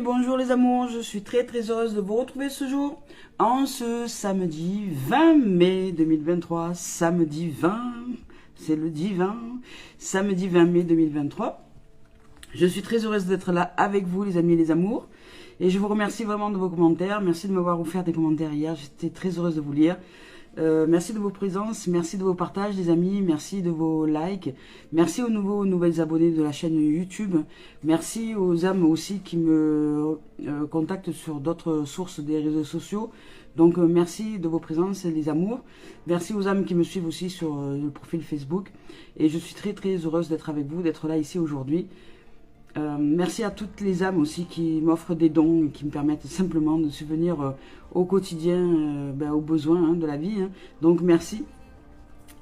bonjour les amours, je suis très heureuse de vous retrouver ce jour, en ce samedi 20 mai 2023, samedi 20, c'est le divin, samedi 20 mai 2023. Je suis très heureuse d'être là avec vous les amis et les amours, et je vous remercie vraiment de vos commentaires, merci de m'avoir offert des commentaires hier, j'étais très heureuse de vous lire. Merci de vos présences, merci de vos partages les amis, merci de vaux likes, merci aux nouvelles abonnés de la chaîne YouTube, merci aux âmes aussi qui me contactent sur d'autres sources des réseaux sociaux, donc merci de vos présences les amours, merci aux âmes qui me suivent aussi sur le profil Facebook, et je suis très heureuse d'être avec vous, d'être là ici aujourd'hui. Merci à toutes les âmes aussi qui m'offrent des dons et qui me permettent simplement de subvenir au quotidien, aux besoins de la vie. Donc merci.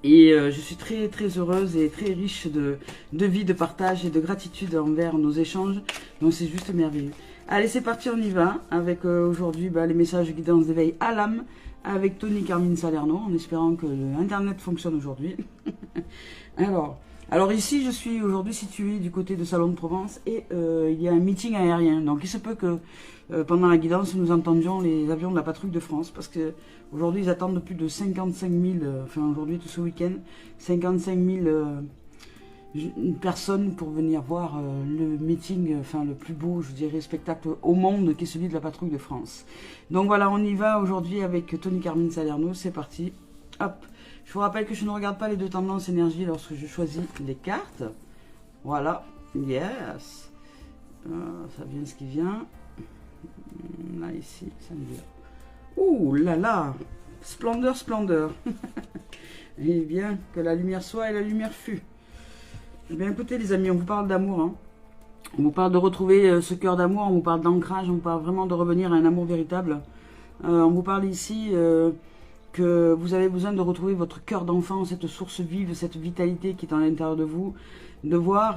Et je suis très heureuse et très riche de vie, de partage et de gratitude envers nos échanges. Donc c'est juste merveilleux. Allez, c'est parti, on y va. Avec aujourd'hui les messages de guidance d'éveil à l'âme avec Tony Carmine Salerno, en espérant que l'internet fonctionne aujourd'hui. Alors ici, je suis aujourd'hui située du côté de Salon de Provence et il y a un meeting aérien. Donc il se peut que pendant la guidance, nous entendions les avions de la patrouille de France parce que aujourd'hui, ils attendent plus de 55 000, aujourd'hui tout ce week-end, 55 000 personnes pour venir voir le meeting, le plus beau, je dirais, spectacle au monde qui est celui de la patrouille de France. Donc voilà, on y va aujourd'hui avec Tony Carmine Salerno, c'est parti. Hop. Je vous rappelle que je ne regarde pas les deux tendances énergie lorsque je choisis les cartes. Voilà. Yes. Ça vient ce qui vient. Là, ici, ça me vient. Ouh là là. Splendeur, splendeur. Eh bien, que la lumière soit et la lumière fût. Eh bien, écoutez les amis, on vous parle d'amour. Hein. On vous parle de retrouver ce cœur d'amour. On vous parle d'ancrage. On vous parle vraiment de revenir à un amour véritable. On vous parle ici... que vous avez besoin de retrouver votre cœur d'enfant, cette source vive, cette vitalité qui est à l'intérieur de vous, de voir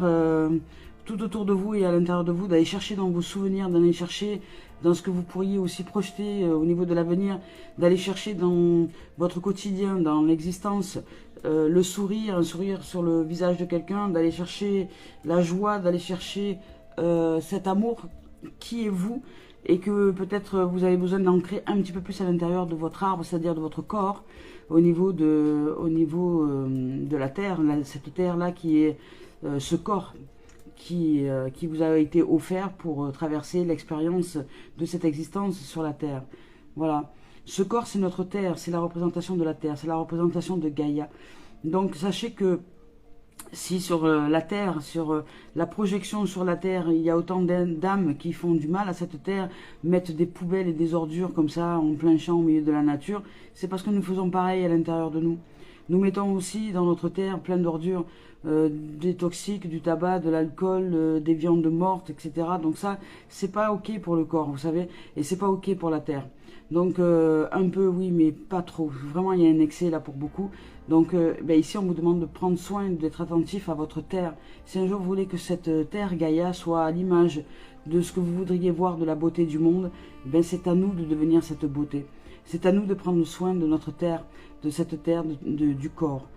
tout autour de vous et à l'intérieur de vous, d'aller chercher dans vos souvenirs, d'aller chercher dans ce que vous pourriez aussi projeter au niveau de l'avenir, d'aller chercher dans votre quotidien, dans l'existence, le sourire, un sourire sur le visage de quelqu'un, d'aller chercher la joie, d'aller chercher cet amour qui est vous, et que peut-être vous avez besoin d'ancrer un petit peu plus à l'intérieur de votre arbre, c'est-à-dire de votre corps, au niveau de la terre, cette terre-là qui est ce corps qui vous a été offert pour traverser l'expérience de cette existence sur la terre. Voilà. Ce corps, c'est notre terre, c'est la représentation de la terre, c'est la représentation de Gaïa. Donc sachez que si sur la terre, sur la projection sur la terre, il y a autant d'âmes qui font du mal à cette terre, mettent des poubelles et des ordures comme ça en plein champ au milieu de la nature, c'est parce que nous faisons pareil à l'intérieur de nous. Nous mettons aussi dans notre terre plein d'ordures, des toxiques, du tabac, de l'alcool, des viandes mortes, etc. Donc ça, c'est pas ok pour le corps, vous savez, et c'est pas ok pour la terre. Donc un peu oui, mais pas trop. Vraiment, il y a un excès là pour beaucoup. Donc ici, on vous demande de prendre soin, d'être attentif à votre terre. Si un jour vous voulez que cette terre Gaïa soit à l'image de ce que vous voudriez voir de la beauté du monde, c'est à nous de devenir cette beauté. C'est à nous de prendre soin de notre terre, de cette terre, du corps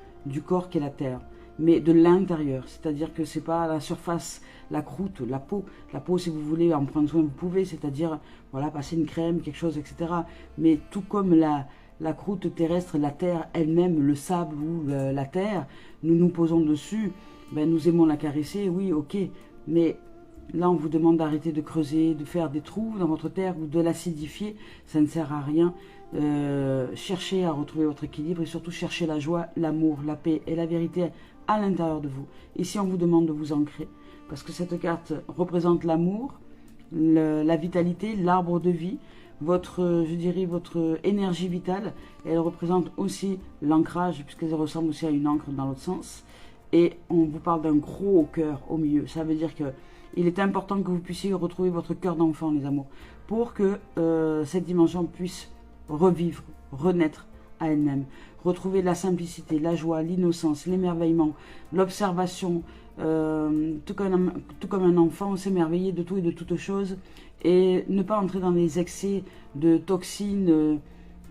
qui est la terre, mais de l'intérieur. C'est-à-dire que c'est pas la surface, la croûte, la peau. La peau, si vous voulez en prendre soin, vous pouvez, c'est-à-dire voilà, passer une crème, quelque chose, etc. Mais tout comme la croûte terrestre, la terre elle-même, le sable ou la terre, nous nous posons dessus, nous aimons la caresser, oui, ok, mais là on vous demande d'arrêter de creuser, de faire des trous dans votre terre ou de l'acidifier, ça ne sert à rien. Cherchez à retrouver votre équilibre et surtout cherchez la joie, l'amour, la paix et la vérité à l'intérieur de vous. Ici on vous demande de vous ancrer, parce que cette carte représente l'amour, la vitalité, l'arbre de vie, votre énergie vitale. Elle représente aussi l'ancrage, puisqu'elle ressemble aussi à une encre dans l'autre sens. Et on vous parle d'un gros cœur au milieu. Ça veut dire que il est important que vous puissiez retrouver votre cœur d'enfant, les amours, pour que cette dimension puisse revivre, renaître à elle-même. Retrouver la simplicité, la joie, l'innocence, l'émerveillement, l'observation, tout comme un enfant, s'émerveiller de tout et de toutes choses, et ne pas entrer dans les excès de toxines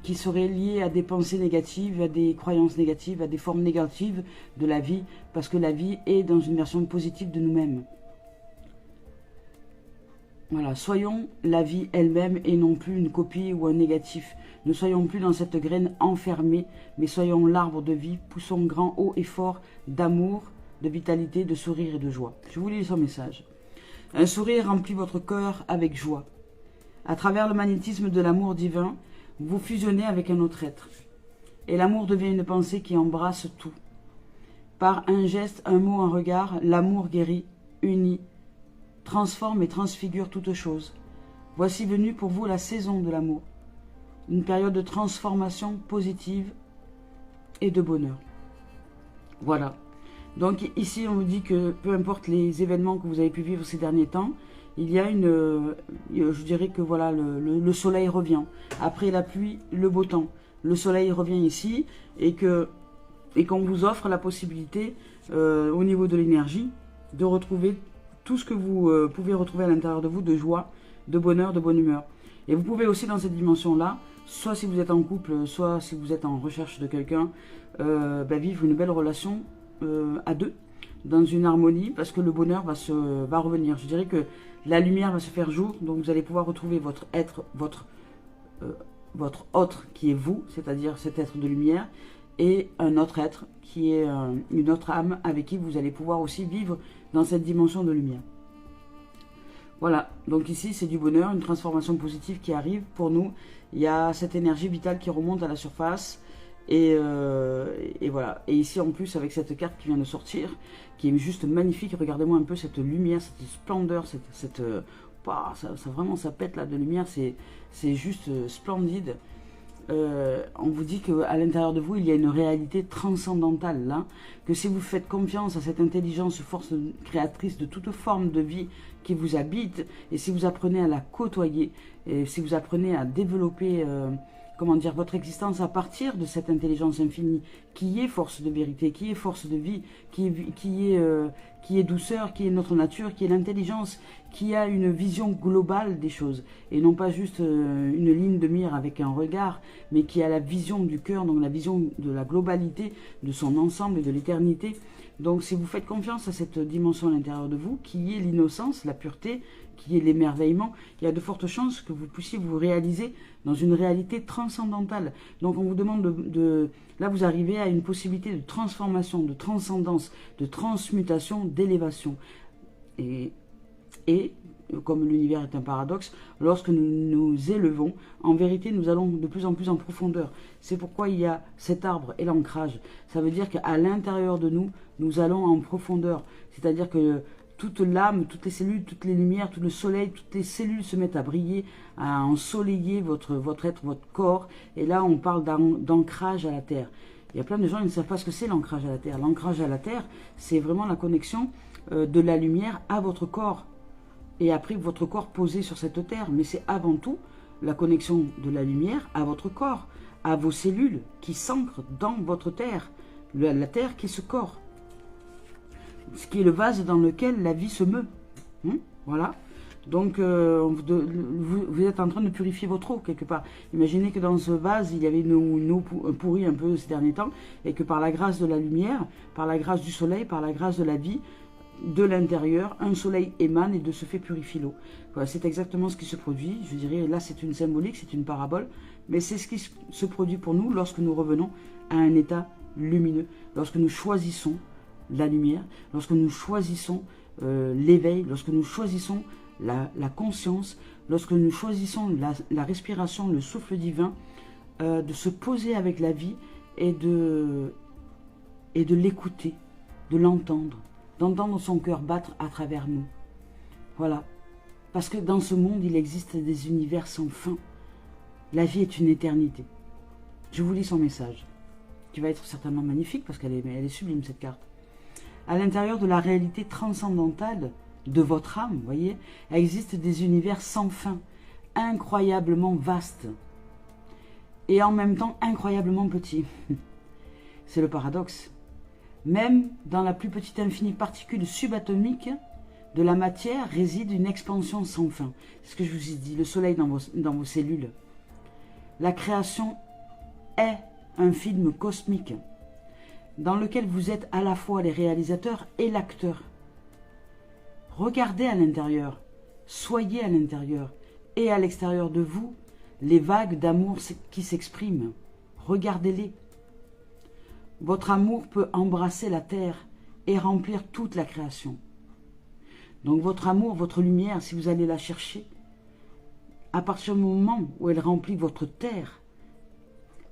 qui seraient liées à des pensées négatives, à des croyances négatives, à des formes négatives de la vie, parce que la vie est dans une version positive de nous-mêmes. Voilà, soyons la vie elle-même et non plus une copie ou un négatif. Ne soyons plus dans cette graine enfermée, mais soyons l'arbre de vie, poussons grand, haut et fort d'amour, de vitalité, de sourire et de joie. Je vous lis son message. Un sourire remplit votre cœur avec joie. À travers le magnétisme de l'amour divin, vous fusionnez avec un autre être. Et l'amour devient une pensée qui embrasse tout. Par un geste, un mot, un regard, l'amour guérit, unit, transforme et transfigure toute chose. Voici venue pour vous la saison de l'amour. Une période de transformation positive et de bonheur. Voilà. Donc ici, on vous dit que peu importe les événements que vous avez pu vivre ces derniers temps, il y a je dirais que voilà, le soleil revient. Après la pluie, le beau temps. Le soleil revient ici et qu'on vous offre la possibilité, au niveau de l'énergie, de retrouver tout ce que vous pouvez retrouver à l'intérieur de vous, de joie, de bonheur, de bonne humeur. Et vous pouvez aussi dans cette dimension-là, soit si vous êtes en couple, soit si vous êtes en recherche de quelqu'un, vivre une belle relation à deux, dans une harmonie, parce que le bonheur va revenir. Je dirais que la lumière va se faire jour, donc vous allez pouvoir retrouver votre être, votre autre qui est vous, c'est-à-dire cet être de lumière, et un autre être qui est une autre âme avec qui vous allez pouvoir aussi vivre dans cette dimension de lumière. Voilà, donc ici c'est du bonheur, une transformation positive qui arrive pour nous. Il y a cette énergie vitale qui remonte à la surface. Et voilà. Et ici en plus avec cette carte qui vient de sortir, qui est juste magnifique. Regardez-moi un peu cette lumière, cette splendeur, vraiment ça pète là de lumière. C'est juste splendide. On vous dit qu'à l'intérieur de vous, il y a une réalité transcendantale là, que si vous faites confiance à cette intelligence, force créatrice de toute forme de vie qui vous habite, et si vous apprenez à la côtoyer, et si vous apprenez à développer votre existence à partir de cette intelligence infinie, qui est force de vérité, qui est force de vie, qui est douceur, qui est notre nature, qui est l'intelligence, qui a une vision globale des choses, et non pas juste une ligne de mire avec un regard, mais qui a la vision du cœur, donc la vision de la globalité, de son ensemble et de l'éternité. Donc si vous faites confiance à cette dimension à l'intérieur de vous, qui est l'innocence, la pureté, qui est l'émerveillement, il y a de fortes chances que vous puissiez vous réaliser dans une réalité transcendantale. Donc on vous demande là vous arrivez à une possibilité de transformation, de transcendance, de transmutation, d'élévation. Et comme l'univers est un paradoxe, lorsque nous nous élevons, en vérité nous allons de plus en plus en profondeur. C'est pourquoi il y a cet arbre et l'ancrage. Ça veut dire qu'à l'intérieur de nous, nous allons en profondeur. C'est-à-dire que toute l'âme, toutes les cellules, toutes les lumières, tout le soleil, toutes les cellules se mettent à briller, à ensoleiller votre être, votre corps. Et là, on parle d'ancrage à la terre. Il y a plein de gens qui ne savent pas ce que c'est l'ancrage à la terre. L'ancrage à la terre, c'est vraiment la connexion de la lumière à votre corps. Et après, votre corps posé sur cette terre. Mais c'est avant tout la connexion de la lumière à votre corps, à vos cellules qui s'ancrent dans votre terre. La terre qui est ce corps. Ce qui est le vase dans lequel la vie se meut. Voilà. Donc, vous êtes en train de purifier votre eau, quelque part. Imaginez que dans ce vase, il y avait une eau pourrie un peu ces derniers temps, et que par la grâce de la lumière, par la grâce du soleil, par la grâce de la vie, de l'intérieur, un soleil émane et de ce fait purifie l'eau. Voilà, c'est exactement ce qui se produit. Je dirais, là, c'est une symbolique, c'est une parabole, mais c'est ce qui se produit pour nous lorsque nous revenons à un état lumineux, lorsque nous choisissons la lumière, lorsque nous choisissons l'éveil, lorsque nous choisissons la conscience, lorsque nous choisissons la respiration, le souffle divin, de se poser avec la vie et de l'écouter, de l'entendre, d'entendre son cœur battre à travers nous. Voilà. Parce que dans ce monde, il existe des univers sans fin. La vie est une éternité. Je vous lis son message, qui va être certainement magnifique, parce qu'elle est sublime, cette carte. À l'intérieur de la réalité transcendantale de votre âme, vous voyez, existe des univers sans fin, incroyablement vastes, et en même temps incroyablement petits. C'est le paradoxe. Même dans la plus petite infinie particule subatomique de la matière réside une expansion sans fin. C'est ce que je vous ai dit, le soleil dans vos cellules. La création est un film cosmique dans lequel vous êtes à la fois les réalisateurs et l'acteur. Regardez à l'intérieur. Soyez à l'intérieur et à l'extérieur de vous les vagues d'amour qui s'expriment. Regardez-les. Votre amour peut embrasser la terre et remplir toute la création. Donc votre amour, votre lumière, si vous allez la chercher, à partir du moment où elle remplit votre terre,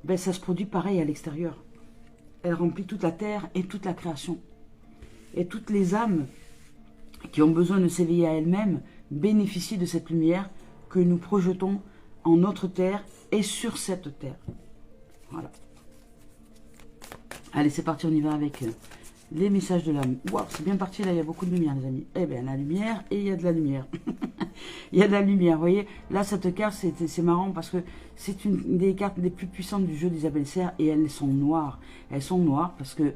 ben ça se produit pareil à l'extérieur. Elle remplit toute la terre et toute la création. Et toutes les âmes qui ont besoin de s'éveiller à elles-mêmes bénéficient de cette lumière que nous projetons en notre terre et sur cette terre. Voilà. Allez, c'est parti, on y va avec les messages de l'âme. Waouh, c'est bien parti, là, il y a beaucoup de lumière, les amis. Eh bien, la lumière, et il y a de la lumière. Il y a de la lumière, vous voyez. Là, cette carte, c'est marrant parce que c'est une des cartes les plus puissantes du jeu d'Isabelle Serre et elles sont noires. Elles sont noires parce que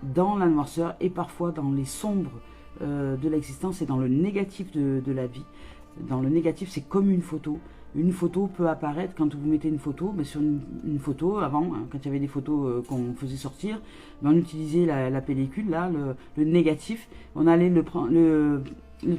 dans la noirceur et parfois dans les sombres de l'existence et dans le négatif de la vie. Dans le négatif, c'est comme une photo. Une photo peut apparaître quand vous mettez une photo, mais sur une photo, avant, hein, quand il y avait des photos qu'on faisait sortir, ben on utilisait la pellicule, là, le négatif, on allait le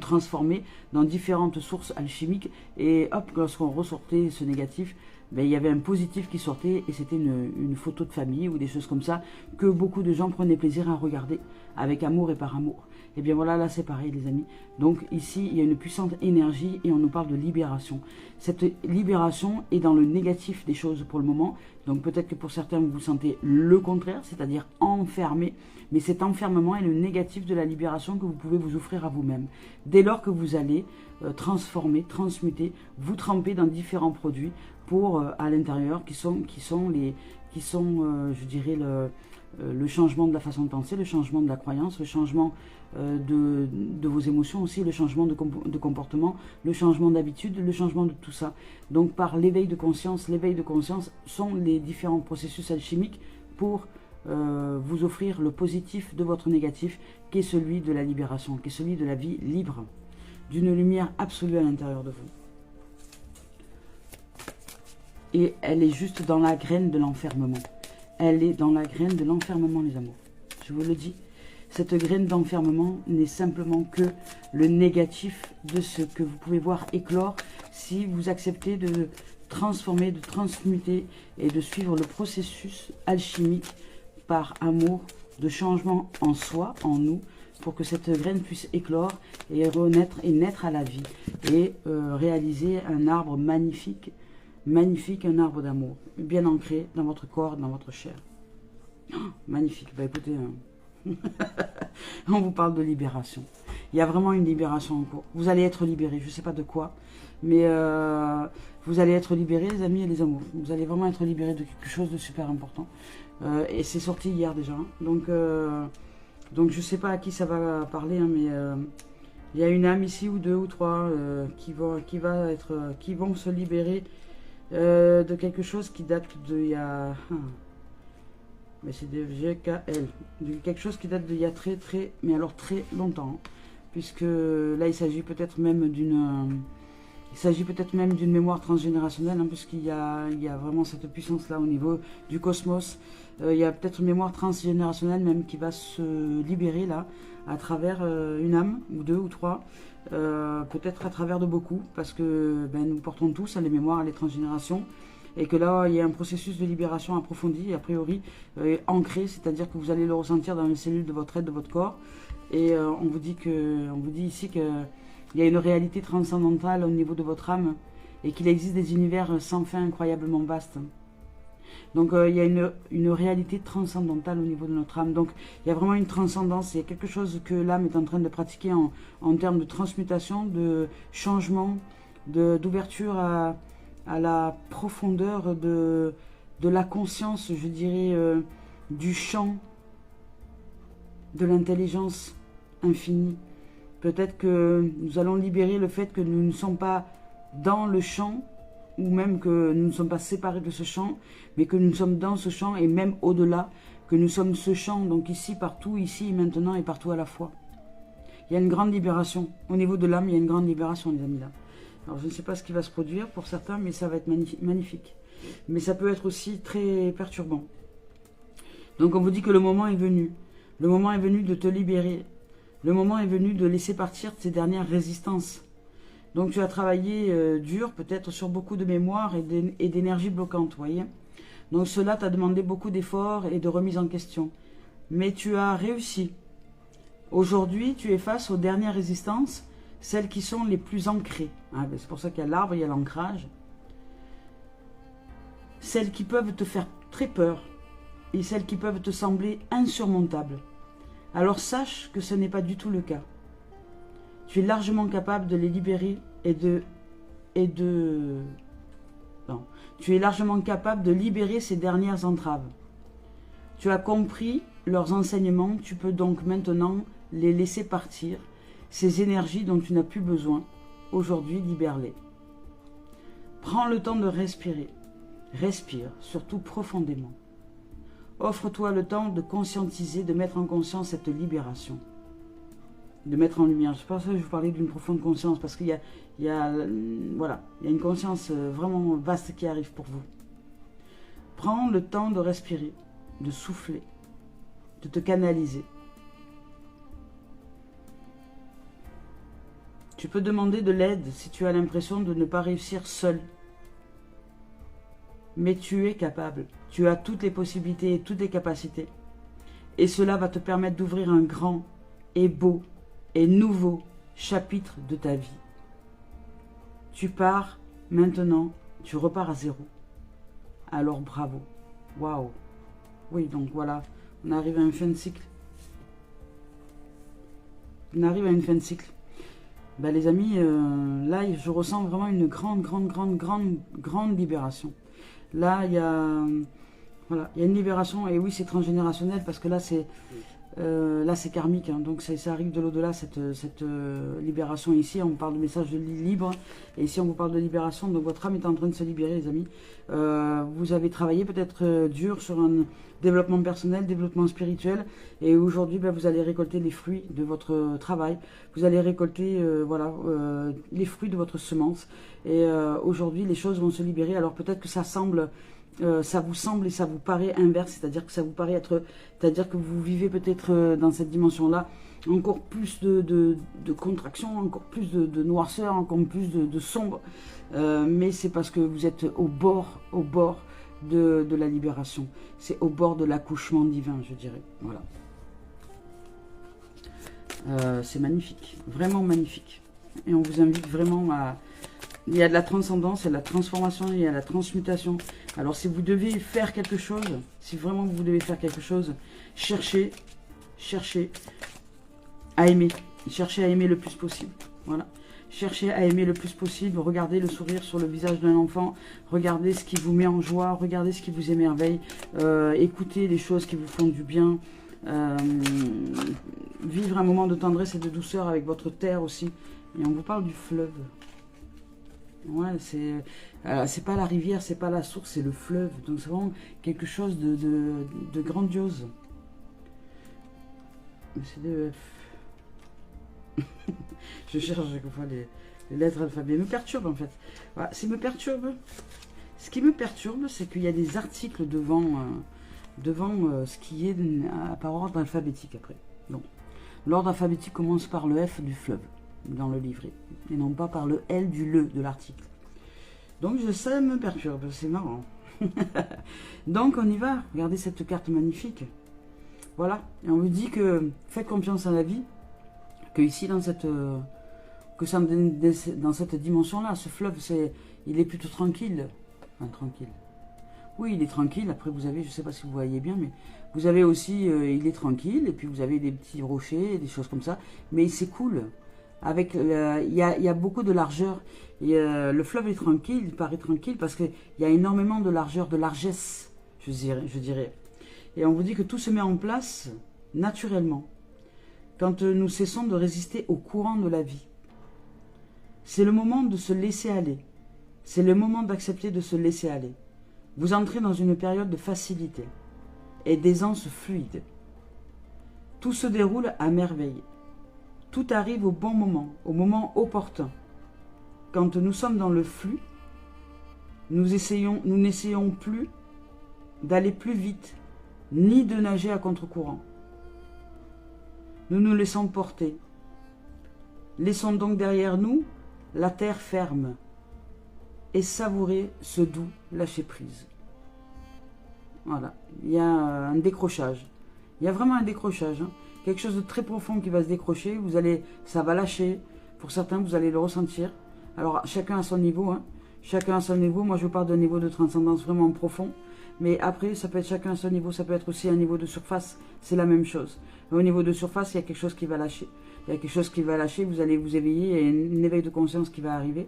transformer dans différentes sources alchimiques, et hop, lorsqu'on ressortait ce négatif, ben, il y avait un positif qui sortait, et c'était une photo de famille, ou des choses comme ça, que beaucoup de gens prenaient plaisir à regarder, avec amour et par amour. Et bien voilà, là c'est pareil les amis. Donc ici, il y a une puissante énergie et on nous parle de libération. Cette libération est dans le négatif des choses pour le moment. Donc peut-être que pour certains, vous vous sentez le contraire, c'est-à-dire enfermé. Mais cet enfermement est le négatif de la libération que vous pouvez vous offrir à vous-même. Dès lors que vous allez transformer, transmuter, vous tremper dans différents produits pour à l'intérieur qui sont je dirais, le changement de la façon de penser, le changement de la croyance, le changement de vos émotions aussi, le changement de comportement, le changement d'habitude, le changement de tout ça. Donc par l'éveil de conscience sont les différents processus alchimiques pour vous offrir le positif de votre négatif, qui est celui de la libération, qui est celui de la vie libre, d'une lumière absolue à l'intérieur de vous. Et elle est juste dans la graine de l'enfermement. Elle est dans la graine de l'enfermement, les amours. Je vous le dis, cette graine d'enfermement n'est simplement que le négatif de ce que vous pouvez voir éclore si vous acceptez de transformer, de transmuter et de suivre le processus alchimique par amour, de changement en soi, en nous, pour que cette graine puisse éclore et renaître et naître à la vie et réaliser un arbre magnifique, un arbre d'amour, bien ancré dans votre corps, dans votre chair. Oh, magnifique. Bah écoutez, on vous parle de libération. Il y a vraiment une libération en cours. Vous allez être libérés, je ne sais pas de quoi, mais vous allez être libérés, les amis et les amours. Vous allez vraiment être libérés de quelque chose de super important. Et c'est sorti hier déjà. Donc je ne sais pas à qui ça va parler, hein, mais il y a une âme ici, ou deux ou trois, qui vont se libérer de quelque chose qui date d'il y a... mais c'est de GKL. Quelque chose qui date d'il y a très longtemps. Puisque là, il s'agit peut-être même d'une... mémoire transgénérationnelle, hein, puisqu'il y a vraiment cette puissance-là au niveau du cosmos. Il y a peut-être une mémoire transgénérationnelle même qui va se libérer là, à travers une âme, ou deux ou trois. Peut-être à travers de beaucoup, parce que nous portons tous les mémoires, les transgénérations, et que là il y a un processus de libération approfondi, a priori ancré, c'est-à-dire que vous allez le ressentir dans les cellules de votre être, de votre corps, et on vous dit ici qu'il y a une réalité transcendantale au niveau de votre âme, et qu'il existe des univers sans fin incroyablement vastes. Donc il y a une réalité transcendantale au niveau de notre âme. Donc il y a vraiment une transcendance, il y a quelque chose que l'âme est en train de pratiquer en termes de transmutation, de changement, d'ouverture à la profondeur de la conscience, je dirais, du champ de l'intelligence infinie. Peut-être que nous allons libérer le fait que nous ne sommes pas dans le champ, ou même que nous ne sommes pas séparés de ce champ, mais que nous sommes dans ce champ et même au-delà, que nous sommes ce champ, donc ici, partout, ici, maintenant et partout à la fois. Il y a une grande libération. Au niveau de l'âme, il y a une grande libération, les amis, là. Alors, je ne sais pas ce qui va se produire pour certains, mais ça va être magnifique. Mais ça peut être aussi très perturbant. Donc, on vous dit que le moment est venu. Le moment est venu de te libérer. Le moment est venu de laisser partir ces dernières résistances. Donc tu as travaillé dur, peut-être sur beaucoup de mémoire et d'énergie bloquante, vous voyez. Donc cela t'a demandé beaucoup d'efforts et de remise en question. Mais tu as réussi. Aujourd'hui, tu es face aux dernières résistances, celles qui sont les plus ancrées. Hein, c'est pour ça qu'il y a l'arbre, il y a l'ancrage. Celles qui peuvent te faire très peur et celles qui peuvent te sembler insurmontables. Alors sache que ce n'est pas du tout le cas. Tu es largement capable de les libérer Non. Tu es largement capable de libérer ces dernières entraves. Tu as compris leurs enseignements, tu peux donc maintenant les laisser partir. Ces énergies dont tu n'as plus besoin, aujourd'hui, libère-les. Prends le temps de respirer. Respire, surtout profondément. Offre-toi le temps de conscientiser, de mettre en conscience cette libération. De mettre en lumière. C'est pour ça que je vous parlais d'une profonde conscience, parce qu'il y a une conscience vraiment vaste qui arrive pour vous. Prends le temps de respirer, de souffler, de te canaliser. Tu peux demander de l'aide si tu as l'impression de ne pas réussir seul. Mais tu es capable. Tu as toutes les possibilités et toutes les capacités. Et cela va te permettre d'ouvrir un grand et beau et nouveau chapitre de ta vie. Tu pars maintenant, tu repars à zéro. Alors bravo. Waouh. Oui, donc voilà, on arrive à une fin de cycle. On arrive à une fin de cycle. Ben, les amis, là, je ressens vraiment une grande libération. Là, il y a une libération, et oui, c'est transgénérationnel, parce que là, c'est karmique, hein, donc ça arrive de l'au-delà, cette libération ici. On parle de message de libre, et ici, on vous parle de libération, donc votre âme est en train de se libérer, les amis. Vous avez travaillé peut-être dur sur un développement personnel, développement spirituel, et aujourd'hui, ben, vous allez récolter les fruits de votre travail, vous allez récolter les fruits de votre semence, et aujourd'hui, les choses vont se libérer. Alors peut-être que ça vous semble et ça vous paraît inverse, c'est-à-dire que ça vous paraît être, c'est-à-dire que vous vivez peut-être dans cette dimension-là encore plus de contraction, encore plus de noirceur, encore plus de sombre, mais c'est parce que vous êtes au bord de la libération, c'est au bord de l'accouchement divin, je dirais, voilà. C'est magnifique, vraiment magnifique, et on vous invite vraiment à... Il y a de la transcendance, il y a de la transformation, il y a de la transmutation. Alors si vous devez faire quelque chose, si vraiment vous devez faire quelque chose, cherchez à aimer. Cherchez à aimer le plus possible. Voilà. Cherchez à aimer le plus possible. Regardez le sourire sur le visage d'un enfant. Regardez ce qui vous met en joie. Regardez ce qui vous émerveille. Écoutez les choses qui vous font du bien. Vivre un moment de tendresse et de douceur avec votre terre aussi. Et on vous parle du fleuve. Ouais, c'est pas la rivière, c'est pas la source, c'est le fleuve. Donc c'est vraiment quelque chose de grandiose. C'est de... Je cherche à chaque fois les lettres alphabet. Me perturbe en fait. Voilà, ce qui me perturbe, c'est qu'il y a des articles devant ce qui est par ordre alphabétique après. Donc, l'ordre alphabétique commence par le F du fleuve dans le livret, et non pas par le L du le de l'article. Donc ça me perturbe, c'est marrant. Donc on y va, regardez cette carte magnifique. Voilà, et on vous dit que faites confiance à la vie, que ici dans cette dimension-là, ce fleuve, il est plutôt tranquille. Enfin, tranquille. Oui, il est tranquille. Après, vous avez, je ne sais pas si vous voyez bien, mais vous avez aussi, il est tranquille, et puis vous avez des petits rochers, des choses comme ça, mais c'est cool. Il y a beaucoup de largeur. Le fleuve est tranquille, il paraît tranquille parce qu'il y a énormément de largeur, de largesse, je dirais. Et on vous dit que tout se met en place naturellement. Quand nous cessons de résister au courant de la vie. C'est le moment de se laisser aller. C'est le moment d'accepter de se laisser aller. Vous entrez dans une période de facilité et d'aisance fluide. Tout se déroule à merveille. Tout arrive au bon moment, au moment opportun. Quand nous sommes dans le flux, nous n'essayons plus d'aller plus vite, ni de nager à contre-courant. Nous nous laissons porter. Laissons donc derrière nous la terre ferme et savourer ce doux lâcher-prise. Voilà, il y a un décrochage. Il y a vraiment un décrochage, hein. Quelque chose de très profond qui va se décrocher. Ça va lâcher. Pour certains, vous allez le ressentir. Alors, chacun à son niveau, hein. Chacun à son niveau. Moi, je vous parle d'un niveau de transcendance vraiment profond. Mais après, ça peut être chacun à son niveau. Ça peut être aussi un niveau de surface. C'est la même chose. Au niveau de surface, il y a quelque chose qui va lâcher. Il y a quelque chose qui va lâcher. Vous allez vous éveiller. Il y a un éveil de conscience qui va arriver.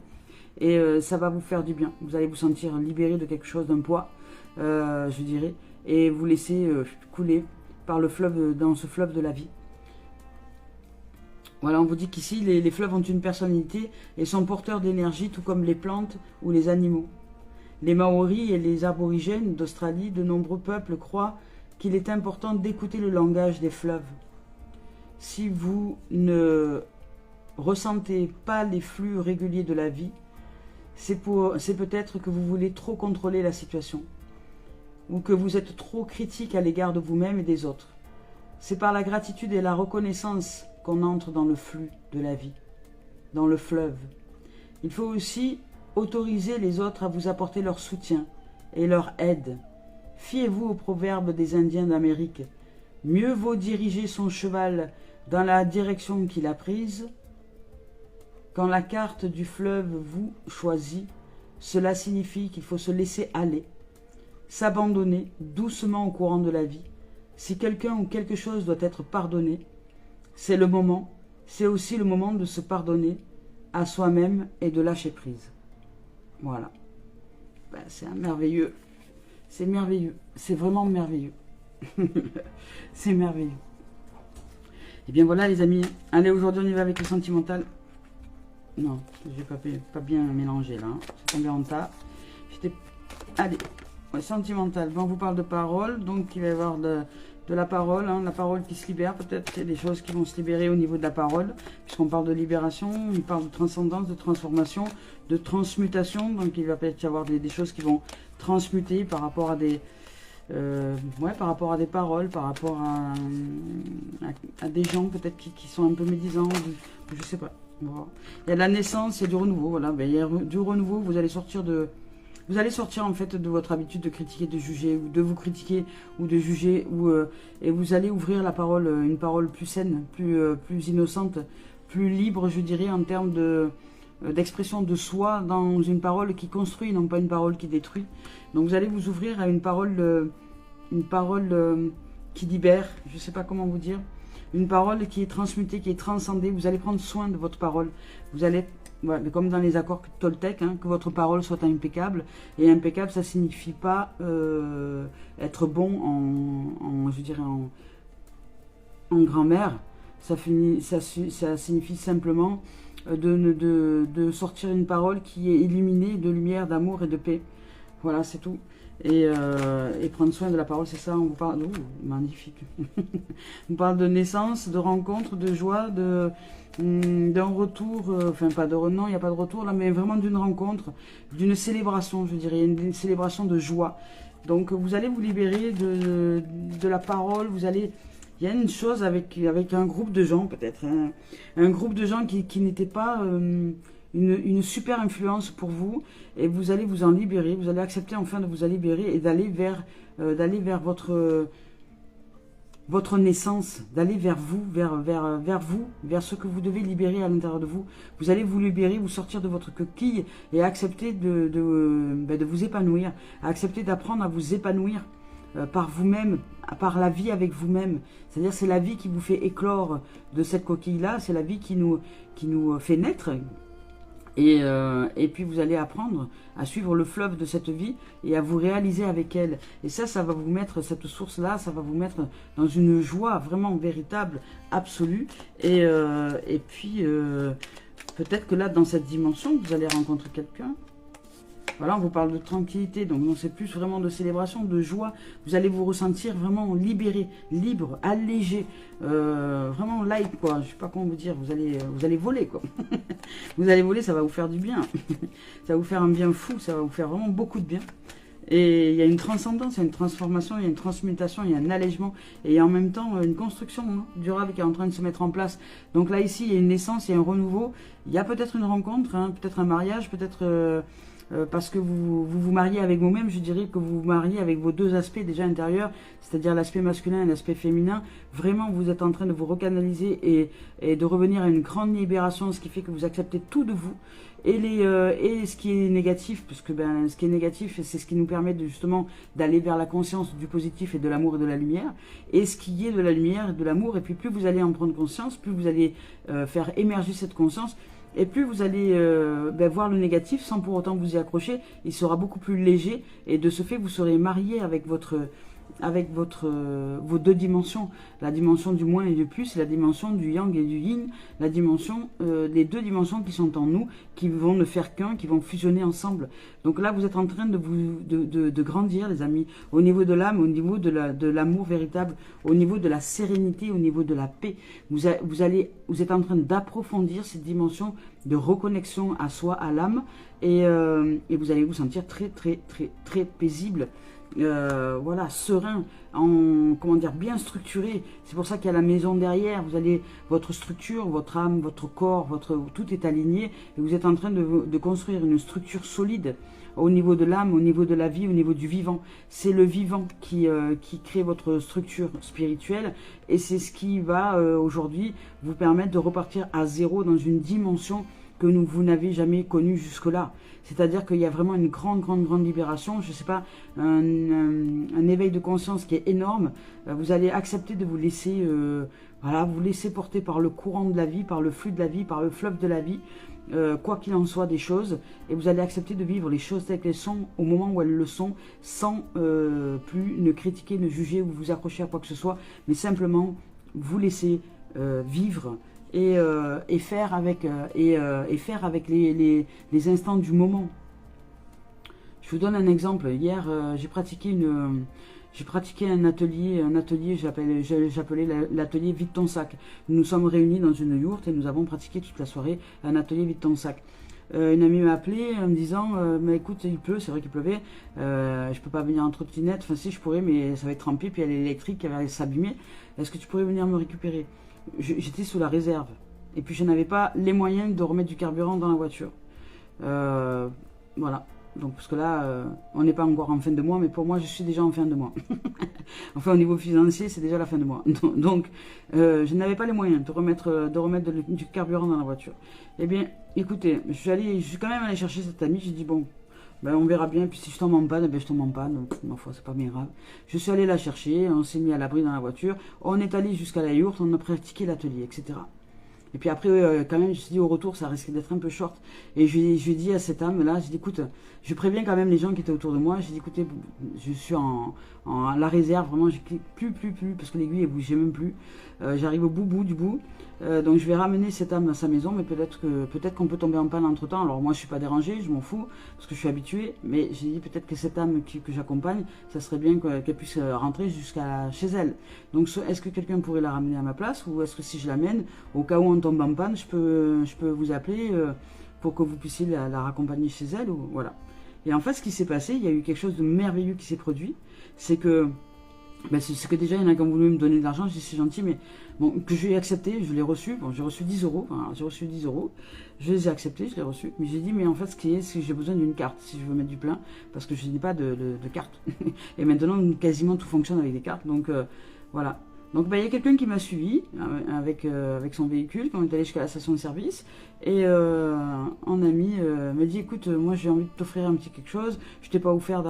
Et ça va vous faire du bien. Vous allez vous sentir libéré de quelque chose, d'un poids, je dirais. Et vous laisser couler par le fleuve, dans ce fleuve de la vie. Voilà, on vous dit qu'ici, les fleuves ont une personnalité et sont porteurs d'énergie, tout comme les plantes ou les animaux. Les Maoris et les aborigènes d'Australie, de nombreux peuples croient qu'il est important d'écouter le langage des fleuves. Si vous ne ressentez pas les flux réguliers de la vie, c'est peut-être que vous voulez trop contrôler la situation, ou que vous êtes trop critique à l'égard de vous-même et des autres. C'est par la gratitude et la reconnaissance qu'on entre dans le flux de la vie, dans le fleuve. Il faut aussi autoriser les autres à vous apporter leur soutien et leur aide. Fiez-vous au proverbe des Indiens d'Amérique. Mieux vaut diriger son cheval dans la direction qu'il a prise. Quand la carte du fleuve vous choisit, cela signifie qu'il faut se laisser aller, s'abandonner doucement au courant de la vie. Si quelqu'un ou quelque chose doit être pardonné, c'est le moment, c'est aussi le moment de se pardonner à soi-même et de lâcher prise. Voilà. Ben, c'est merveilleux. C'est merveilleux. C'est vraiment merveilleux. C'est merveilleux. Et bien voilà les amis. Allez, aujourd'hui on y va avec le sentimental. Non, j'ai pas bien mélangé là. Hein. C'est tombé en tas. Allez. Ouais, sentimental, bon, on vous parle de parole, donc il va y avoir de la parole, hein, la parole qui se libère, peut-être qu'il y a des choses qui vont se libérer au niveau de la parole, puisqu'on parle de libération, on parle de transcendance, de transformation, de transmutation, donc il va peut-être y avoir des choses qui vont transmuter par rapport à des paroles, par rapport à des gens peut-être qui sont un peu médisants, je sais pas. Voilà. Il y a de la naissance, il y a du renouveau, voilà, ben, il y a du renouveau, vous allez sortir en fait de votre habitude de critiquer, de juger, ou de vous critiquer, ou de juger, et vous allez ouvrir la parole, une parole plus saine, plus innocente, plus libre, je dirais, en termes d'expression de soi, dans une parole qui construit, non pas une parole qui détruit. Donc vous allez vous ouvrir à une parole qui libère, je ne sais pas comment vous dire, une parole qui est transmutée, qui est transcendée. Vous allez prendre soin de votre parole. Vous allez, voilà, comme dans les accords Toltec, hein, que votre parole soit impeccable. Et impeccable, ça signifie pas être bon je dirais en grammaire. Ça signifie simplement de sortir une parole qui est illuminée de lumière, d'amour et de paix. Voilà, c'est tout. Et prendre soin de la parole, c'est ça, on vous parle... magnifique. On parle de naissance, de rencontre, de joie, d'un retour, enfin pas de... Non, il n'y a pas de retour là, mais vraiment d'une rencontre, d'une célébration, je dirais, une célébration de joie. Donc vous allez vous libérer de la parole, vous allez... Il y a une chose avec un groupe de gens, peut-être, hein, un groupe de gens qui n'étaient pas... une super influence pour vous, et vous allez vous en libérer, vous allez accepter enfin de vous en libérer et d'aller vers votre naissance, d'aller vers vous, vers ce que vous devez libérer à l'intérieur de vous. Vous allez vous libérer, vous sortir de votre coquille et accepter de vous épanouir, accepter d'apprendre à vous épanouir par vous-même, par la vie avec vous-même. C'est-à-dire c'est la vie qui vous fait éclore de cette coquille-là, c'est la vie qui nous fait naître. Et puis vous allez apprendre à suivre le fleuve de cette vie et à vous réaliser avec elle. Et ça va vous mettre, cette source-là, ça va vous mettre dans une joie vraiment véritable, absolue. Et puis, peut-être que là, dans cette dimension, vous allez rencontrer quelqu'un. Voilà, on vous parle de tranquillité, donc non, c'est plus vraiment de célébration, de joie. Vous allez vous ressentir vraiment libéré, libre, allégé, vraiment light, quoi. Je sais pas comment vous dire, vous allez voler, quoi. Vous allez voler, ça va vous faire du bien. Ça va vous faire un bien fou, ça va vous faire vraiment beaucoup de bien. Et il y a une transcendance, il y a une transformation, il y a une transmutation, il y a un allègement et en même temps une construction durable qui est en train de se mettre en place. Donc là ici il y a une naissance, il y a un renouveau, il y a peut-être une rencontre, peut-être un mariage, peut-être parce que vous mariez avec vous-même, je dirais que vous vous mariez avec vos deux aspects déjà intérieurs, c'est-à-dire l'aspect masculin et l'aspect féminin. Vraiment vous êtes en train de vous recanaliser et de revenir à une grande libération, ce qui fait que vous acceptez tout de vous. Et ce qui est négatif, parce que ce qui est négatif, c'est ce qui nous permet justement d'aller vers la conscience du positif et de l'amour et de la lumière. Et ce qui est de la lumière et de l'amour, et puis plus vous allez en prendre conscience, plus vous allez faire émerger cette conscience, et plus vous allez voir le négatif sans pour autant vous y accrocher, il sera beaucoup plus léger, et de ce fait vous serez marié avec vos deux dimensions, la dimension du moins et du plus, la dimension du yang et du yin, la dimension, les deux dimensions qui sont en nous, qui vont ne faire qu'un, qui vont fusionner ensemble. Donc là, vous êtes en train de grandir, les amis, au niveau de l'âme, au niveau de l'amour véritable, au niveau de la sérénité, au niveau de la paix. Vous êtes en train d'approfondir cette dimension de reconnexion à soi, à l'âme, et vous allez vous sentir très, très, très, très paisible. Voilà, serein, bien structuré. C'est pour ça qu'il y a la maison derrière. Vous allez, votre structure, votre âme, votre corps, tout est aligné. Et vous êtes en train de construire une structure solide au niveau de l'âme, au niveau de la vie, au niveau du vivant. C'est le vivant qui crée votre structure spirituelle. Et c'est ce qui va aujourd'hui vous permettre de repartir à zéro dans une dimension que vous n'avez jamais connue jusque-là. C'est-à-dire qu'il y a vraiment une grande libération, je ne sais pas, un éveil de conscience qui est énorme. Vous allez accepter de vous laisser, vous laisser porter par le courant de la vie, par le flux de la vie, par le fleuve de la vie, quoi qu'il en soit des choses. Et vous allez accepter de vivre les choses telles qu'elles sont, au moment où elles le sont, sans plus ne critiquer, ne juger ou vous accrocher à quoi que ce soit, mais simplement vous laisser vivre. Et faire avec les instants du moment. Je vous donne un exemple. Hier, j'ai pratiqué un atelier, j'appelais l'atelier Vide ton sac. Nous nous sommes réunis dans une yourte et nous avons pratiqué toute la soirée un atelier Vide ton sac. Une amie m'a appelé en me disant mais écoute, il pleut, c'est vrai qu'il pleuvait, je peux pas venir en trottinette, enfin si je pourrais, mais ça va être trempé, puis il y a l'électrique qui va s'abîmer. Est-ce que tu pourrais venir me récupérer? J'étais sous la réserve. Et puis je n'avais pas les moyens de remettre du carburant dans la voiture. Voilà. Donc parce que là, on n'est pas encore en fin de mois, mais pour moi, je suis déjà en fin de mois. Enfin, au niveau financier, c'est déjà la fin de mois. Donc, je n'avais pas les moyens de remettre du carburant dans la voiture. Eh bien, écoutez, je suis quand même allé chercher cette amie. J'ai dit, bon, on verra bien. Puis si je tombe en panne, je tombe en panne. Donc, ma foi, c'est pas bien grave. Je suis allé la chercher. On s'est mis à l'abri dans la voiture. On est allé jusqu'à la yourte. On a pratiqué l'atelier, etc. Et puis après, quand même, je me suis dit, au retour, ça risquait d'être un peu short. Et je lui ai dit à cette âme-là, j'ai dit, écoute, je préviens quand même les gens qui étaient autour de moi. J'ai dit, écoutez, je suis en la réserve, vraiment, j'ai plus, parce que l'aiguille, elle bougeait même plus. J'arrive au bout du bout. Donc je vais ramener cette âme à sa maison, mais peut-être qu'on peut tomber en panne entre temps. Alors moi je suis pas dérangée, je m'en fous, parce que je suis habituée, mais j'ai dit peut-être que cette âme que j'accompagne, ça serait bien qu'elle puisse rentrer jusqu'à chez elle. Donc est-ce que quelqu'un pourrait la ramener à ma place, ou est-ce que si je l'amène, au cas où on tombe en panne, je peux vous appeler pour que vous puissiez la raccompagner chez elle, ou voilà. Et en fait ce qui s'est passé, il y a eu quelque chose de merveilleux qui s'est produit, c'est que c'est que déjà il y en a qui ont voulu me donner de l'argent, j'ai dit c'est gentil, mais bon, que je l'ai accepté, je l'ai reçu, bon j'ai reçu 10 euros, je les ai acceptés, je l'ai reçu, mais j'ai dit mais en fait ce qui est, c'est que j'ai besoin d'une carte si je veux mettre du plein, parce que je n'ai pas de carte, et maintenant quasiment tout fonctionne avec des cartes, donc voilà. Donc il y a quelqu'un qui m'a suivi avec son véhicule, quand on est allé jusqu'à la station de service, et un ami me dit écoute, moi j'ai envie de t'offrir un petit quelque chose, je t'ai pas offert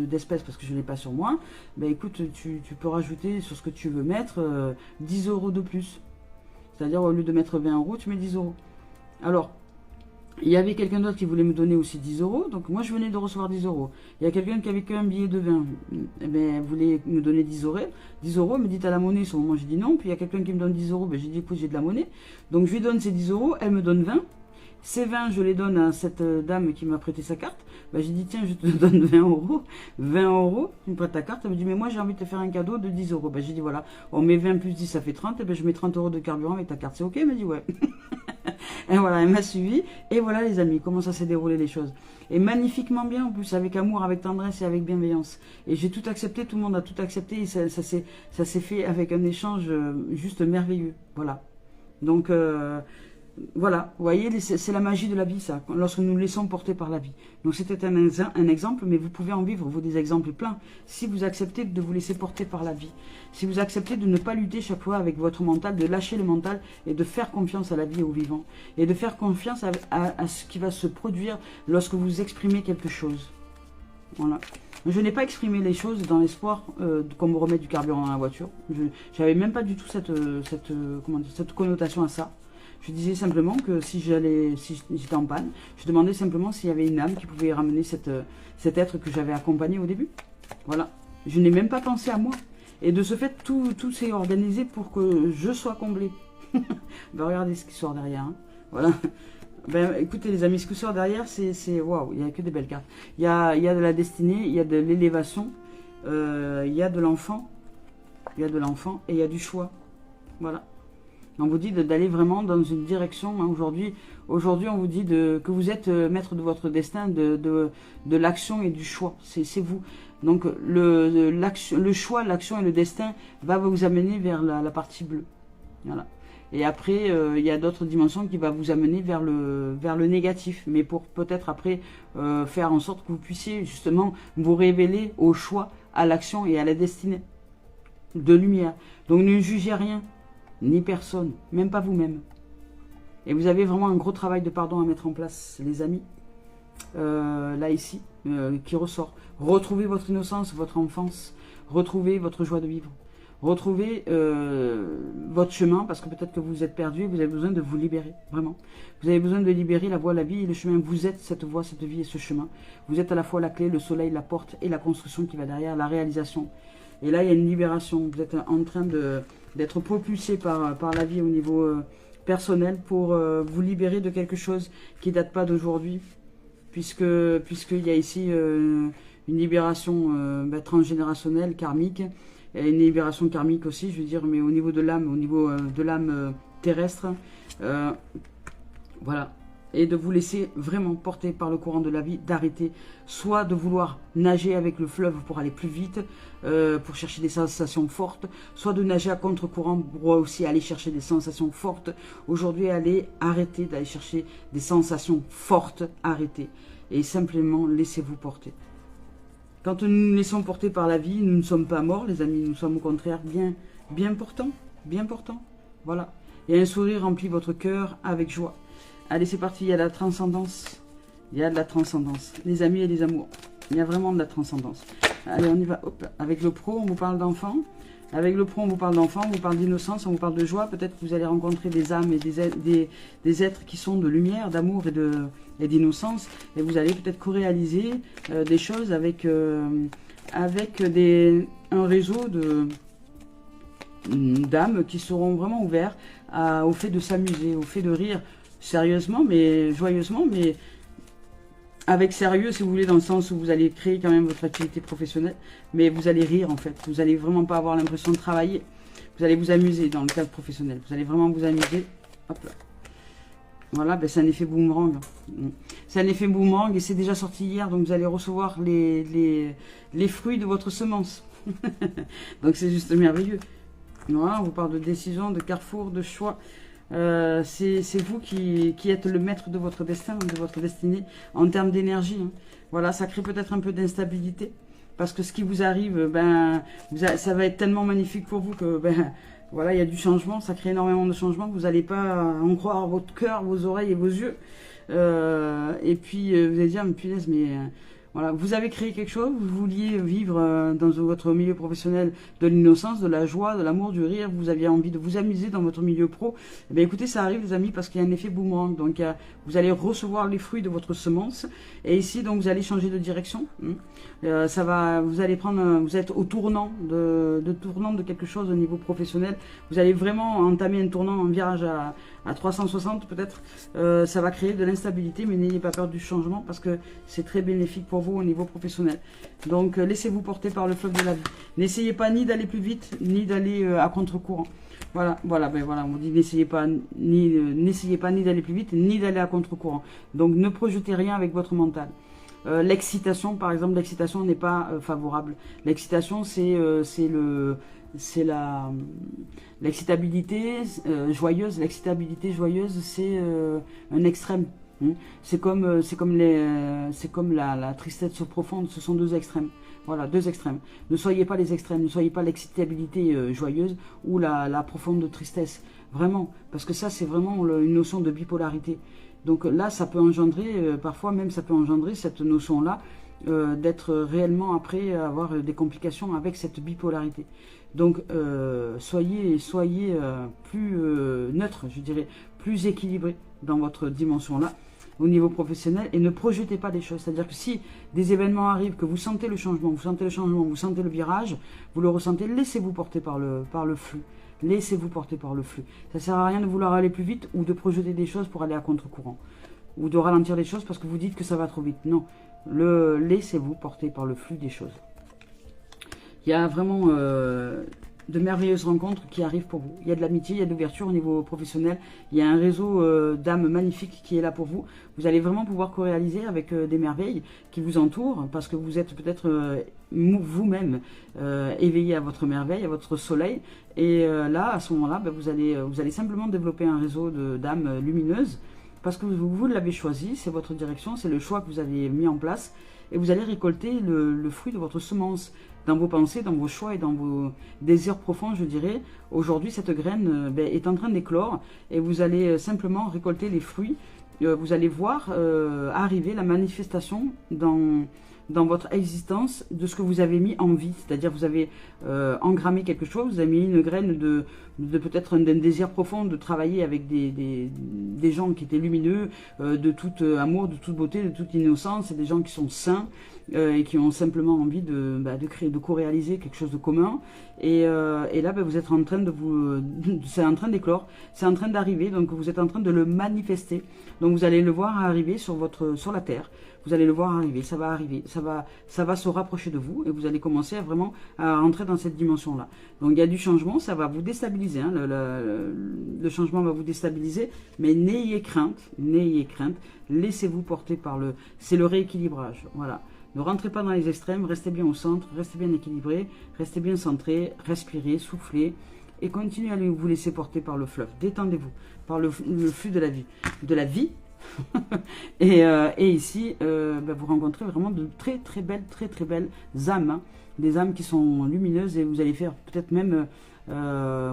d'espèces parce que je l'ai pas sur moi, écoute, tu peux rajouter sur ce que tu veux mettre 10 euros de plus, c'est-à-dire au lieu de mettre 20 euros, tu mets 10 euros. Alors, il y avait quelqu'un d'autre qui voulait me donner aussi 10 euros, donc moi je venais de recevoir 10 euros. Il y a quelqu'un qui avait qu'un billet de 20, voulait me donner 10 euros, me dit t'as la monnaie, sur le moment j'ai dit non, puis il y a quelqu'un qui me donne 10 euros, j'ai dit écoute j'ai de la monnaie, donc je lui donne ces 10 euros, elle me donne 20, ces 20 je les donne à cette dame qui m'a prêté sa carte, j'ai dit tiens je te donne 20 euros, tu me prêtes ta carte, elle me dit mais moi j'ai envie de te faire un cadeau de 10 euros, j'ai dit voilà, on met 20 plus 10 ça fait 30, je mets 30 euros de carburant avec ta carte, c'est ok, elle m'a dit ouais. Et voilà, elle m'a suivi. Et voilà les amis, comment ça s'est déroulé les choses. Et magnifiquement bien en plus, avec amour, avec tendresse et avec bienveillance. Et j'ai tout accepté, tout le monde a tout accepté, et ça s'est fait avec un échange juste merveilleux. Voilà. Donc, voilà, vous voyez, c'est la magie de la vie, ça, lorsque nous nous laissons porter par la vie. Donc c'était un exemple, mais vous pouvez en vivre, vous, des exemples pleins, si vous acceptez de vous laisser porter par la vie. Si vous acceptez de ne pas lutter chaque fois avec votre mental, de lâcher le mental et de faire confiance à la vie et au vivant. Et de faire confiance à ce qui va se produire lorsque vous exprimez quelque chose. Voilà. Je n'ai pas exprimé les choses dans l'espoir qu'on me remette du carburant dans la voiture. Je n'avais même pas du tout cette connotation à ça. Je disais simplement que si j'étais en panne, je demandais simplement s'il y avait une âme qui pouvait ramener cet être que j'avais accompagné au début. Voilà. Je n'ai même pas pensé à moi. Et de ce fait, tout s'est organisé pour que je sois comblé. Ben, regardez ce qui sort derrière. Hein. Voilà. Ben, écoutez les amis, ce qui sort derrière, c'est waouh, il n'y a que des belles cartes. Il y a de la destinée, il y a de l'élévation, il y a de l'enfant, et il y a du choix. Voilà. On vous dit d'aller vraiment dans une direction. Hein. Aujourd'hui, on vous dit que vous êtes maître de votre destin, de l'action et du choix. C'est vous. Donc le choix, l'action et le destin va vous amener vers la partie bleue. Voilà. Et après, il y a d'autres dimensions qui vont vous amener vers le négatif. Mais pour peut-être après faire en sorte que vous puissiez justement vous révéler au choix, à l'action et à la destinée de lumière. Donc ne jugez rien. Ni personne, même pas vous-même. Et vous avez vraiment un gros travail de pardon à mettre en place, les amis. Là, ici, qui ressort. Retrouvez votre innocence, votre enfance. Retrouvez votre joie de vivre. Retrouvez votre chemin, parce que peut-être que vous êtes perdu et vous avez besoin de vous libérer, vraiment. Vous avez besoin de libérer la voie, la vie et le chemin. Vous êtes cette voie, cette vie et ce chemin. Vous êtes à la fois la clé, le soleil, la porte et la construction qui va derrière, la réalisation. Et là, il y a une libération. Vous êtes en train d'être propulsé par la vie au niveau personnel pour vous libérer de quelque chose qui ne date pas d'aujourd'hui. Puisqu'il y a ici une libération transgénérationnelle, karmique. Et une libération karmique aussi, je veux dire, mais au niveau de l'âme, terrestre. Voilà. Et de vous laisser vraiment porter par le courant de la vie, d'arrêter, soit de vouloir nager avec le fleuve pour aller plus vite, pour chercher des sensations fortes, soit de nager à contre-courant pour aussi aller chercher des sensations fortes. Aujourd'hui, allez arrêter d'aller chercher des sensations fortes, arrêtez. Et simplement, laissez-vous porter. Quand nous nous laissons porter par la vie, nous ne sommes pas morts, les amis, nous sommes au contraire bien portants, bien portants. Voilà. Et un sourire remplit votre cœur avec joie. Allez, c'est parti, il y a de la transcendance. Il y a de la transcendance. Les amis et les amours. Il y a vraiment de la transcendance. Allez, on y va. Hop. Avec le pro, on vous parle d'enfant. Avec le pro, on vous parle d'enfant, on vous parle d'innocence, on vous parle de joie. Peut-être que vous allez rencontrer des âmes et des êtres qui sont de lumière, d'amour et d'innocence. Et vous allez peut-être co-réaliser des choses avec un réseau d'âmes qui seront vraiment ouverts au fait de s'amuser, au fait de rire. Sérieusement, mais joyeusement, mais avec sérieux, si vous voulez, dans le sens où vous allez créer quand même votre activité professionnelle, mais vous allez rire en fait. Vous allez vraiment pas avoir l'impression de travailler. Vous allez vous amuser dans le cadre professionnel. Vous allez vraiment vous amuser. Hop là. Voilà, ben c'est un effet boomerang. C'est un effet boomerang et c'est déjà sorti hier, donc vous allez recevoir les fruits de votre semence. Donc c'est juste merveilleux. Voilà, on vous parle de décision, de carrefour, de choix. C'est vous qui êtes le maître de votre destin, de votre destinée, en termes d'énergie. Hein. Voilà, ça crée peut-être un peu d'instabilité, parce que ce qui vous arrive, ça va être tellement magnifique pour vous que, voilà, il y a du changement, ça crée énormément de changements, vous n'allez pas en croire votre cœur, vos oreilles et vos yeux. Et puis, vous allez dire, mais punaise, mais... Voilà, vous avez créé quelque chose, vous vouliez vivre dans votre milieu professionnel de l'innocence, de la joie, de l'amour, du rire, vous aviez envie de vous amuser dans votre milieu pro. Eh bien, écoutez, ça arrive les amis parce qu'il y a un effet boomerang. Donc, vous allez recevoir les fruits de votre semence. Et ici, donc, vous allez changer de direction. Vous allez vous êtes au tournant de quelque chose au niveau professionnel. Vous allez vraiment entamer un tournant, un virage à 360 peut-être. Ça va créer de l'instabilité, mais n'ayez pas peur du changement parce que c'est très bénéfique pour vous au niveau professionnel. Donc laissez-vous porter par le fleuve de la vie. N'essayez pas ni d'aller plus vite, ni d'aller à contre-courant. Voilà, on vous dit n'essayez pas ni d'aller plus vite, ni d'aller à contre-courant. Donc ne projetez rien avec votre mental. L'excitation, par exemple, l'excitation n'est pas favorable. L'excitation, c'est l'excitabilité joyeuse. L'excitabilité joyeuse, c'est un extrême. C'est comme la tristesse profonde, ce sont deux extrêmes. Voilà, deux extrêmes. Ne soyez pas les extrêmes, ne soyez pas l'excitabilité joyeuse ou la profonde tristesse. Vraiment, parce que ça, c'est vraiment une notion de bipolarité. Donc là, ça peut engendrer, parfois même, ça peut engendrer cette notion-là d'être réellement après avoir des complications avec cette bipolarité. Donc, soyez plus neutre, je dirais, plus équilibré dans votre dimension-là, au niveau professionnel, et ne projetez pas des choses. C'est-à-dire que si des événements arrivent, que vous sentez le changement, vous sentez le virage, vous le ressentez, laissez-vous porter par le flux. Laissez-vous porter par le flux. Ça ne sert à rien de vouloir aller plus vite ou de projeter des choses pour aller à contre-courant. Ou de ralentir les choses parce que vous dites que ça va trop vite. Non, laissez-vous porter par le flux des choses. Il y a vraiment de merveilleuses rencontres qui arrivent pour vous. Il y a de l'amitié, il y a de l'ouverture au niveau professionnel. Il y a un réseau d'âmes magnifiques qui est là pour vous. Vous allez vraiment pouvoir co-réaliser avec des merveilles qui vous entourent parce que vous êtes peut-être vous-même éveillé à votre merveille, à votre soleil. Et là, à ce moment-là, vous allez simplement développer un réseau d'âmes lumineuses parce que vous l'avez choisi, c'est votre direction, c'est le choix que vous avez mis en place. Et vous allez récolter le fruit de votre semence dans vos pensées, dans vos choix et dans vos désirs profonds, je dirais. Aujourd'hui, cette graine est en train d'éclore et vous allez simplement récolter les fruits. Vous allez voir arriver la manifestation dans votre existence de ce que vous avez mis en vie. C'est-à-dire vous avez engrammé quelque chose, vous avez mis une graine de peut-être d'un désir profond de travailler avec des gens qui étaient lumineux, de tout amour, de toute beauté, de toute innocence, et des gens qui sont sains et qui ont simplement envie de créer, de co-réaliser quelque chose de commun. Et là, vous êtes en train c'est en train d'éclore, c'est en train d'arriver, donc vous êtes en train de le manifester. Donc vous allez le voir arriver sur la terre. Vous allez le voir arriver, ça va se rapprocher de vous et vous allez commencer vraiment à rentrer dans cette dimension-là. Donc il y a du changement, ça va vous déstabiliser, hein, le changement va vous déstabiliser, mais n'ayez crainte, laissez-vous porter c'est le rééquilibrage, voilà. Ne rentrez pas dans les extrêmes, restez bien au centre, restez bien équilibré, restez bien centré, respirez, soufflez et continuez à vous laisser porter par le fleuve. Détendez-vous par le flux de la vie. et ici, vous rencontrez vraiment de très belles âmes, hein, des âmes qui sont lumineuses et vous allez faire peut-être même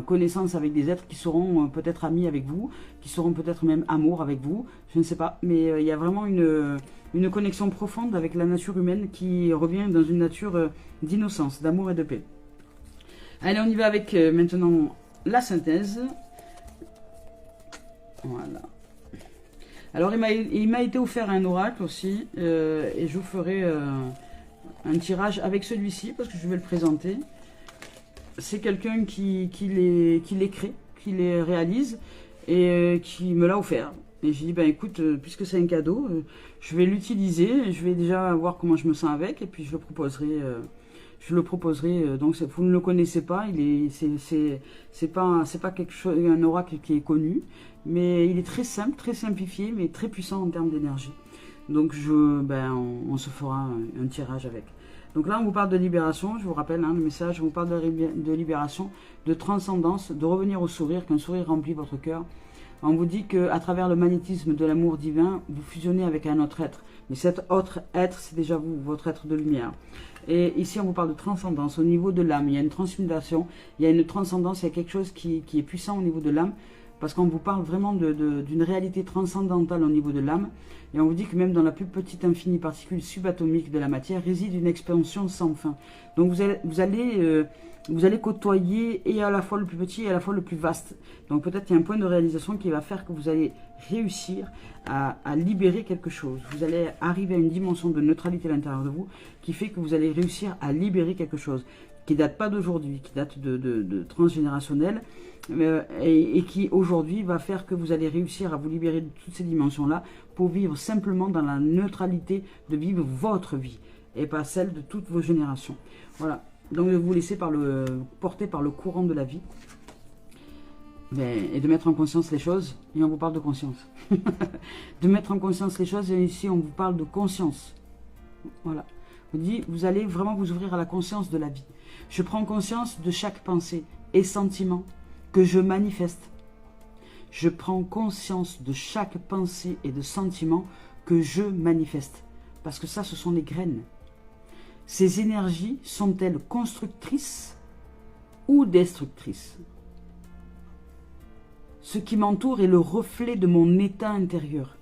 connaissance avec des êtres qui seront peut-être amis avec vous, qui seront peut-être même amour avec vous, je ne sais pas, mais il y a vraiment une connexion profonde avec la nature humaine qui revient dans une nature d'innocence, d'amour et de paix. Allez, on y va avec maintenant la synthèse. Voilà. Alors, il m'a été offert un oracle aussi, et je vous ferai un tirage avec celui-ci, parce que je vais le présenter. C'est quelqu'un qui les crée, qui les réalise, et qui me l'a offert. Et j'ai dit, écoute, puisque c'est un cadeau, je vais l'utiliser, je vais déjà voir comment je me sens avec, et puis je le proposerai. Donc, vous ne le connaissez pas, c'est pas quelque chose, un oracle qui est connu, mais il est très simple, très simplifié, mais très puissant en termes d'énergie. Donc, on se fera un tirage avec. Donc là, on vous parle de libération, je vous rappelle le message, on vous parle de libération, de transcendance, de revenir au sourire, qu'un sourire remplit votre cœur. On vous dit qu'à travers le magnétisme de l'amour divin, vous fusionnez avec un autre être. Mais cet autre être, c'est déjà vous, votre être de lumière. Et ici, on vous parle de transcendance. Au niveau de l'âme, il y a une transmutation, il y a une transcendance, il y a quelque chose qui est puissant au niveau de l'âme. Parce qu'on vous parle vraiment d'une réalité transcendantale au niveau de l'âme. Et on vous dit que même dans la plus petite infinie particule subatomique de la matière réside une expansion sans fin. Donc vous allez côtoyer et à la fois le plus petit et à la fois le plus vaste. Donc peut-être qu'il y a un point de réalisation qui va faire que vous allez réussir à libérer quelque chose. Vous allez arriver à une dimension de neutralité à l'intérieur de vous qui fait que vous allez réussir à libérer quelque chose qui ne date pas d'aujourd'hui, qui date de transgénérationnel, et qui aujourd'hui va faire que vous allez réussir à vous libérer de toutes ces dimensions-là pour vivre simplement dans la neutralité de vivre votre vie et pas celle de toutes vos générations. Voilà, donc de vous laisser porter par le courant de la vie et de mettre en conscience les choses, et on vous parle de conscience. De mettre en conscience les choses, et ici on vous parle de conscience. Voilà. On dit, vous allez vraiment vous ouvrir à la conscience de la vie. Je prends conscience de chaque pensée et sentiment que je manifeste. Je prends conscience de chaque pensée et de sentiment que je manifeste. Parce que ça, ce sont les graines. Ces énergies sont-elles constructrices ou destructrices? Ce qui m'entoure est le reflet de mon état intérieur.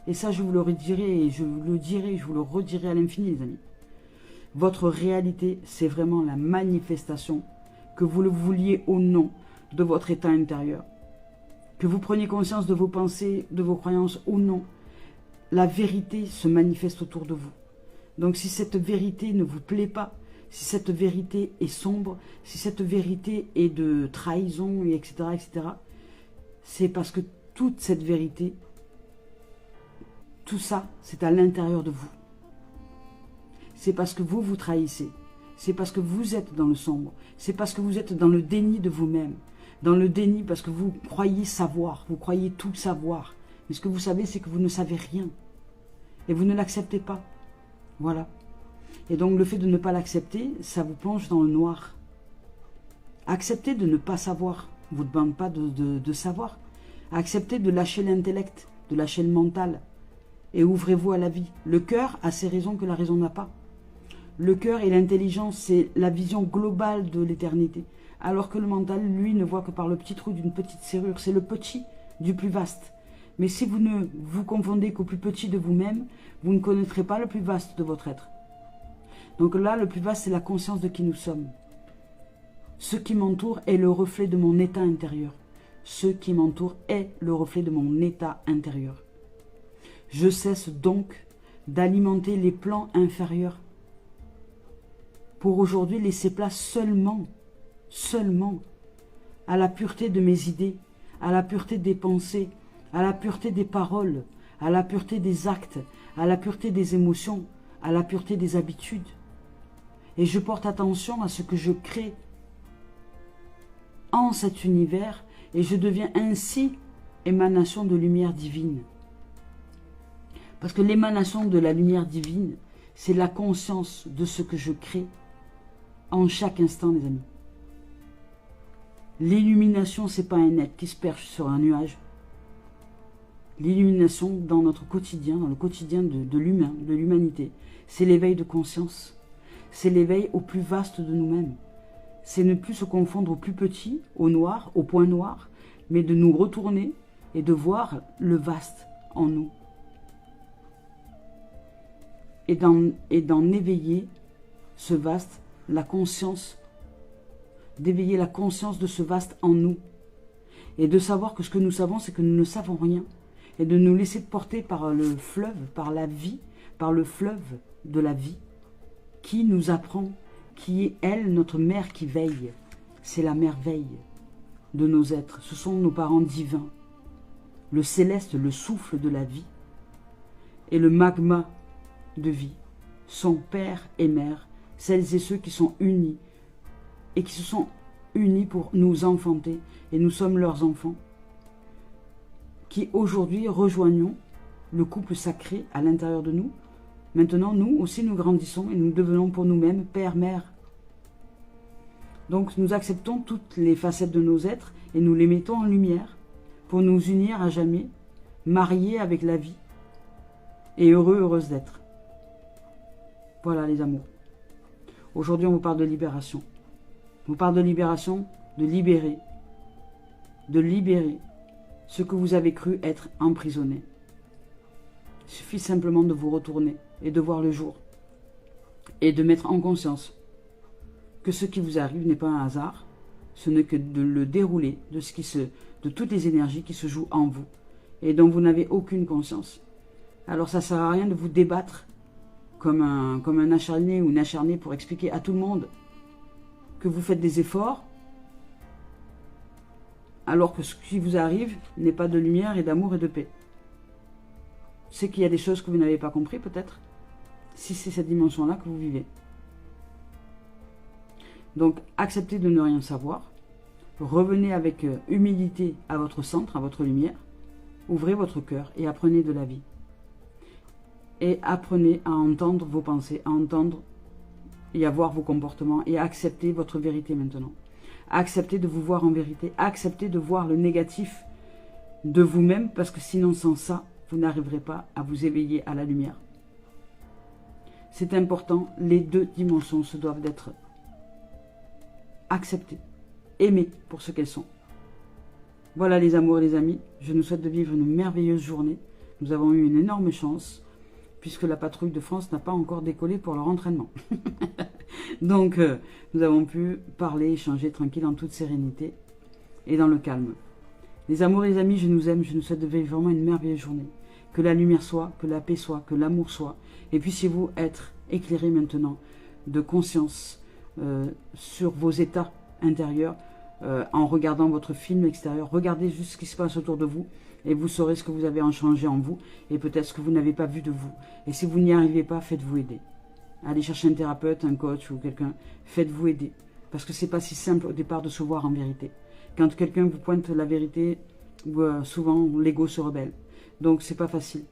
Et ça, je vous le redirai, et je vous le redirai à l'infini, les amis. Votre réalité, c'est vraiment la manifestation, que vous le vouliez ou non, de votre état intérieur. Que vous preniez conscience de vos pensées, de vos croyances ou non, la vérité se manifeste autour de vous. Donc si cette vérité ne vous plaît pas, si cette vérité est sombre, si cette vérité est de trahison, etc., c'est parce que toute cette vérité, tout ça, c'est à l'intérieur de vous. C'est parce que vous vous trahissez. C'est parce que vous êtes dans le sombre. C'est parce que vous êtes dans le déni de vous-même. Dans le déni parce que vous croyez savoir. Vous croyez tout savoir. Mais ce que vous savez, c'est que vous ne savez rien. Et vous ne l'acceptez pas. Voilà. Et donc le fait de ne pas l'accepter, ça vous plonge dans le noir. Acceptez de ne pas savoir. Vous ne demande pas de savoir. Acceptez de lâcher l'intellect, de lâcher le mental. Et ouvrez-vous à la vie. Le cœur a ses raisons que la raison n'a pas. Le cœur et l'intelligence, c'est la vision globale de l'éternité. Alors que le mental, lui, ne voit que par le petit trou d'une petite serrure. C'est le petit du plus vaste. Mais si vous ne vous confondez qu'au plus petit de vous-même, vous ne connaîtrez pas le plus vaste de votre être. Donc là, le plus vaste, c'est la conscience de qui nous sommes. Ce qui m'entoure est le reflet de mon état intérieur. Ce qui m'entoure est le reflet de mon état intérieur. Je cesse donc d'alimenter les plans inférieurs pour aujourd'hui laisser place seulement à la pureté de mes idées, à la pureté des pensées, à la pureté des paroles, à la pureté des actes, à la pureté des émotions, à la pureté des habitudes. Et je porte attention à ce que je crée en cet univers et je deviens ainsi émanation de lumière divine. Parce que l'émanation de la lumière divine, c'est la conscience de ce que je crée en chaque instant, les amis. L'illumination, ce n'est pas un être qui se perche sur un nuage. L'illumination dans notre quotidien, dans le quotidien de l'humain, de l'humanité, c'est l'éveil de conscience. C'est l'éveil au plus vaste de nous-mêmes. C'est ne plus se confondre au plus petit, au noir, au point noir, mais de nous retourner et de voir le vaste en nous. Et d'en éveiller ce vaste, la conscience, d'éveiller la conscience de ce vaste en nous. Et de savoir que ce que nous savons, c'est que nous ne savons rien. Et de nous laisser porter par le fleuve, par la vie, par le fleuve de la vie, qui nous apprend, qui est elle, notre mère qui veille. C'est la merveille de nos êtres. Ce sont nos parents divins. Le céleste, le souffle de la vie. Et le magma de vie sont père et mère, celles et ceux qui sont unis et qui se sont unis pour nous enfanter et nous sommes leurs enfants qui aujourd'hui rejoignons le couple sacré à l'intérieur de nous. Maintenant nous aussi nous grandissons et nous devenons pour nous-mêmes père-mère. Donc nous acceptons toutes les facettes de nos êtres et nous les mettons en lumière pour nous unir à jamais, mariés avec la vie et heureux, heureuses d'être. Voilà les amours. Aujourd'hui, on vous parle de libération. On vous parle de libération, de libérer ce que vous avez cru être emprisonné. Il suffit simplement de vous retourner et de voir le jour et de mettre en conscience que ce qui vous arrive n'est pas un hasard, ce n'est que de le dérouler de toutes les énergies qui se jouent en vous et dont vous n'avez aucune conscience. Alors ça ne sert à rien de vous débattre comme un acharné ou une acharnée pour expliquer à tout le monde que vous faites des efforts, alors que ce qui vous arrive n'est pas de lumière et d'amour et de paix. C'est qu'il y a des choses que vous n'avez pas compris peut-être, si c'est cette dimension-là que vous vivez. Donc acceptez de ne rien savoir, revenez avec humilité à votre centre, à votre lumière, ouvrez votre cœur et apprenez de la vie. Et apprenez à entendre vos pensées, à entendre et à voir vos comportements et à accepter votre vérité maintenant. Acceptez de vous voir en vérité, acceptez de voir le négatif de vous-même, parce que sinon sans ça, vous n'arriverez pas à vous éveiller à la lumière. C'est important, les deux dimensions se doivent d'être acceptées, aimées pour ce qu'elles sont. Voilà les amours et les amis, je nous souhaite de vivre une merveilleuse journée. Nous avons eu une énorme chance, puisque la patrouille de France n'a pas encore décollé pour leur entraînement. Donc, nous avons pu parler, échanger tranquille, en toute sérénité et dans le calme. Les amours et les amis, je nous aime, je nous souhaite de vivre vraiment une merveilleuse journée. Que la lumière soit, que la paix soit, que l'amour soit. Et puissiez-vous être éclairés maintenant de conscience sur vos états intérieurs, en regardant votre film extérieur. Regardez juste ce qui se passe autour de vous et vous saurez ce que vous avez en changé en vous et peut-être ce que vous n'avez pas vu de vous. Et si vous n'y arrivez pas, faites-vous aider. Allez chercher un thérapeute, un coach ou quelqu'un. Faites-vous aider. Parce que c'est pas si simple au départ de se voir en vérité. Quand quelqu'un vous pointe la vérité, souvent l'ego se rebelle. Donc c'est pas facile.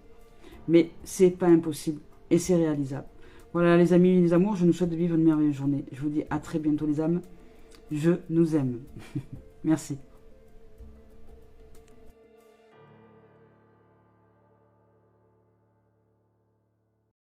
Mais c'est pas impossible et c'est réalisable. Voilà les amis et les amours, je nous souhaite de vivre une merveilleuse journée. Je vous dis à très bientôt les âmes. Je nous aime. Merci.